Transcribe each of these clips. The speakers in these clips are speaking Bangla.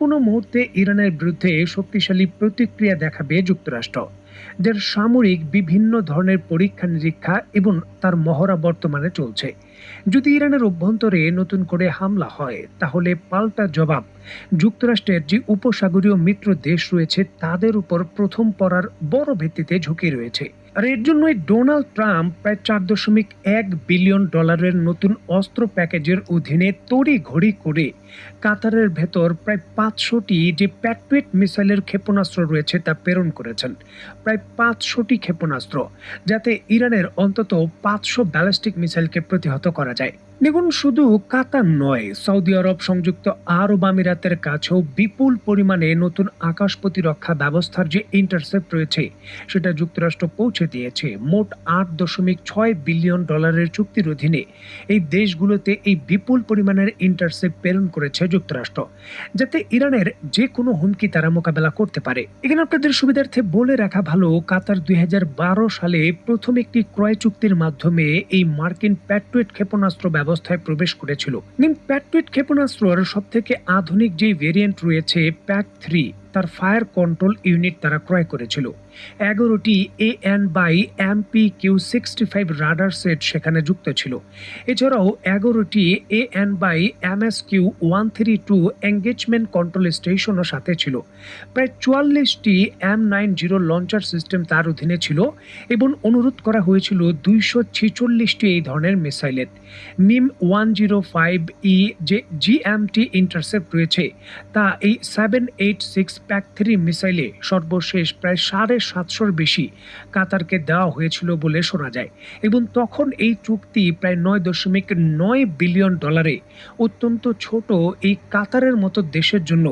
কোনো মুহূর্তে ইরানের বিরুদ্ধে শক্তিশালী প্রতিক্রিয়া দেখাবে যুক্তরাষ্ট্র। যার সামরিক বিভিন্ন ধরনের পরীক্ষা নিরীক্ষা এবং তার মহড়া বর্তমানে চলছে। যদি ইরানের অভ্যন্তরে নতুন করে হামলা হয় তাহলে পাল্টা জবাব যুক্তরাষ্ট্রের যে উপসাগরীয় মিত্র দেশ রয়েছে তাদের উপর প্রথম পড়ার বড় ভিত্তিতে ঝুঁকি রয়েছে। আর এর জন্যই ডোনাল্ড ট্রাম্প প্রায় $4.1 বিলিয়ন নতুন অস্ত্র প্যাকেজের অধীনে তড়িঘড়ি করে কাতারের ভেতর প্রায় 500টি যে প্যাট্রিয়ট মিসাইলের ক্ষেপণাস্ত্র রয়েছে তা প্রেরণ করেছেন। প্রায় 500টি ক্ষেপণাস্ত্র, যাতে ইরানের অন্তত 500 ব্যালিস্টিক মিসাইলকে প্রতিহত করা যায়। দেখুন, শুধু কাতার নয়, সৌদি আরব, সংযুক্ত আরব আমিরাতের কাছেও বিপুল পরিমাণে নতুন আকাশ প্রতিরক্ষা ব্যবস্থার যে ইন্টারসেপ্ট রয়েছে সেটা যুক্তরাষ্ট্র পৌঁছে দিয়েছে। মোট $8.6 বিলিয়ন চুক্তির অধীনে এই দেশগুলোতে এই বিপুল পরিমাণের ইন্টারসেপ্ট প্রেরণ করেছে যুক্তরাষ্ট্র, যাতে ইরানের যে কোনো হুমকি তারা মোকাবেলা করতে পারে। এখানে আপনাদের সুবিধার্থে বলে রাখা ভালো, কাতার 2012 সালে প্রথম একটি ক্রয় চুক্তির মাধ্যমে এই মার্কিন প্যাট্রিয়ট ক্ষেপণাস্ত্র ব্যবস্থায় প্রবেশ করেছিল। প্যাট্রিয়ট ক্ষেপণাস্ত্রের সব থেকে আধুনিক যে ভেরিয়েন্ট রয়েছে PAC-3, তার ফায়ার কন্ট্রোল ইউনিট তারা ক্রয় করেছিল। 11টি AN/MPQ-65 রাডার সেট সেখানে যুক্ত ছিল। এছাড়াও 11টি AN/MSQ-132 এঙ্গেজমেন্ট কন্ট্রোল স্টেশনও সাথে ছিল। প্রায় 44টি M90 লঞ্চার সিস্টেম তার অধীনে ছিল এবং অনুরোধ করা হয়েছিল 246টি এই ধরনের মিসাইলের। MIM-105E যে GMT ইন্টারসেপ্ট রয়েছে তা এই 786 PAC-3 মিসাইলে সর্বশেষ প্রায় 750-র বেশি কাতারকে দেওয়া হয়েছিল বলে শোনা যায়। এবং তখন এই চুক্তি প্রায় $9.9 বিলিয়ন অত্যন্ত ছোট এই কাতারের মতো দেশের জন্য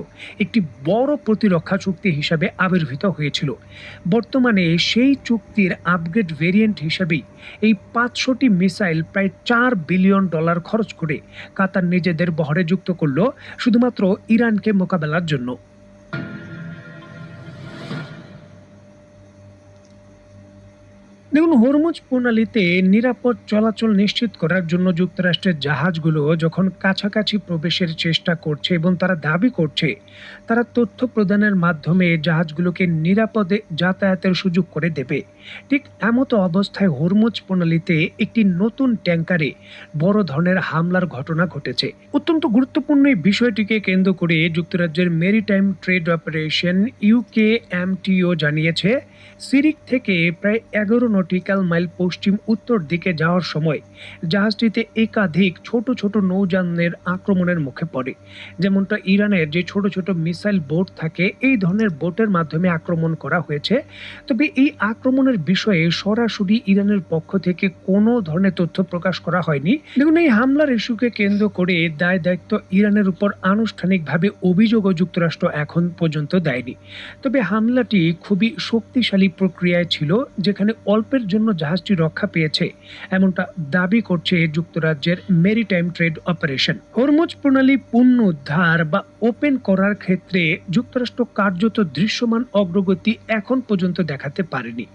একটি বড় প্রতিরক্ষা চুক্তি হিসাবে আবির্ভূত হয়েছিল। বর্তমানে সেই চুক্তির আপগ্রেড ভেরিয়েন্ট হিসাবেই এই 500টি মিসাইল প্রায় $4 বিলিয়ন খরচ করে কাতার নিজেদের বহরে যুক্ত করল, শুধুমাত্র ইরানকে মোকাবেলার জন্য। দেখুন, হরমুজ প্রণালীতে নিরাপদ চলাচল নিশ্চিত করার জন্য যুক্তরাষ্ট্রের জাহাজগুলো যখন কাছাকাছি প্রবেশের চেষ্টা করছে এবং তারা দাবি করছে তারা তথ্য প্রদানের মাধ্যমে জাহাজগুলোকে নিরাপদে যাতায়াতের সুযোগ করে দেবে, ঠিক এমতো অবস্থায় হরমুজ প্রণালীতে একটি নতুন ট্যাঙ্কারে বড় ধরনের হামলার ঘটনা ঘটেছে। অত্যন্ত গুরুত্বপূর্ণ এই বিষয়টিকে কেন্দ্র করে যুক্তরাজ্যের মেরিটাইম ট্রেড অপারেশন UKMTO জানিয়েছে, সিরিক থেকে প্রায় 11 নটিক্যাল মাইল পশ্চিম উত্তর দিকে যাওয়ার সময় জাহাজটিতে একাধিক ছোট ছোট নৌযানের আক্রমণের মুখে পড়ে। যেমনটা ইরানের যে ছোট ছোট মিসাইল বোট থাকে, এই ধরনের বোটের মাধ্যমে আক্রমণ করা হয়েছে। তবে এই আক্রমণের বিষয়ে সরাসরি ইরানের পক্ষ থেকে কোনো ধরনের তথ্য প্রকাশ করা হয়নি। দেখুন, এই হামলার ইস্যুকে কেন্দ্র করে দায় দায়িত্ব ইরানের উপর আনুষ্ঠানিকভাবে অভিযোগও যুক্তরাষ্ট্র এখন পর্যন্ত দেয়নি। তবে হামলাটি খুবই শক্তিশালী প্রক্রিয়ায় ছিল, যেখানে অল্পের জন্য জাহাজটি রক্ষা পেয়েছে, এমনটা দাবি করছে যুক্তরাজ্যের মেরিটাইম ট্রেড অপারেশন। হরমুজ প্রণালী পুনরুদ্ধার বা ওপেন করার ক্ষেত্রে যুক্তরাষ্ট্র কার্যত দৃশ্যমান অগ্রগতি এখন পর্যন্ত দেখাতে পারেনি।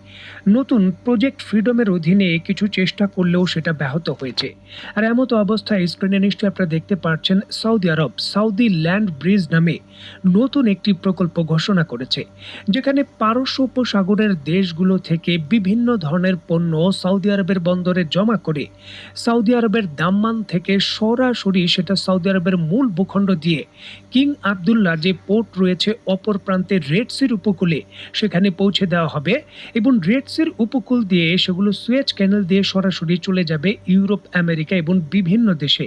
নতুন প্রজেক্ট ফ্রিডমের অধীনে কিছু চেষ্টা করলেও সেটা ব্যাহত হয়েছে। আর এমতো অবস্থায় স্ক্রিনে নিশ্চয়ই আপনারা দেখতে পাচ্ছেন, সৌদি আরব সাউদি ল্যান্ড ব্রিজ নামে নতুন একটি প্রকল্প ঘোষণা করেছে, যেখানে পারস্য উপসাগরের দেশগুলো থেকে বিভিন্ন ধরনের পণ্য সৌদি আরবের বন্দরে জমা করে সৌদি আরবের দাম্মান থেকে সরাসরি সেটা সৌদি আরবের মূল ভূখণ্ড দিয়ে কিং আবদুল্লাহ যে পোর্ট রয়েছে অপর প্রান্তে রেড সির উপকূলে সেখানে পৌঁছে দেওয়া হবে। এবং রেড সির উপকূল দিয়ে সেগুলো সুয়েজ ক্যানেল দিয়ে সরাসরি চলে যাবে ইউরোপ, আমেরিকা এবং বিভিন্ন দেশে।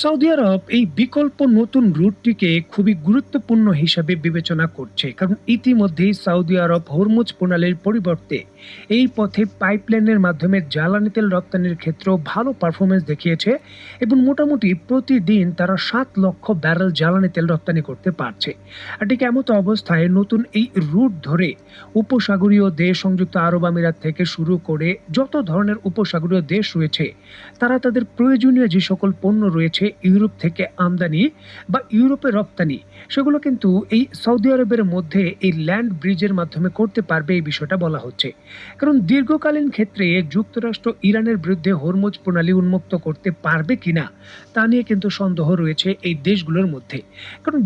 সৌদি আরব এই বিকল্প নতুন রুটটিকে খুবই গুরুত্বপূর্ণ হিসাবে বিবেচনা করছে, কারণ ইতিমধ্যেই সৌদি আরব হরমুজ প্রণালীর পরিবর্তে এই পথে পাইপলাইনের মাধ্যমে জ্বালানি তেল রপ্তানির ক্ষেত্রেও ভালো পারফরমেন্স দেখিয়েছে এবং মোটামুটি প্রতিদিন তারা 7 লক্ষ ব্যারেল জ্বালানি তেল রপ্তানি করতে পারছে। আর ঠিক এমতো অবস্থায় নতুন এই রুট ধরে উপসাগরীয় দেশ, সংযুক্ত আরব আমিরাত থেকে শুরু করে যত ধরনের উপসাগরীয় দেশ রয়েছে, তারা তাদের প্রয়োজনীয় যে সকল পণ্য রয়েছে ইউরোপ থেকে আমদানি বা ইউরোপে রপ্তানি, সেগুলো কিন্তু এই সৌদি আরবের মধ্যে এই ল্যান্ড ব্রিজের মাধ্যমে করতে পারবে, এই বিষয়টা বলা হচ্ছে। কারণ দীর্ঘকালীন ক্ষেত্রে যুক্তরাষ্ট্র ইরানের বিরুদ্ধে হরমুজ প্রণালী উন্মুক্ত করতে পারবে কিনা তা নিয়ে কিন্তু সন্দেহ রয়েছে এই দেশগুলোর মধ্যে। কারণ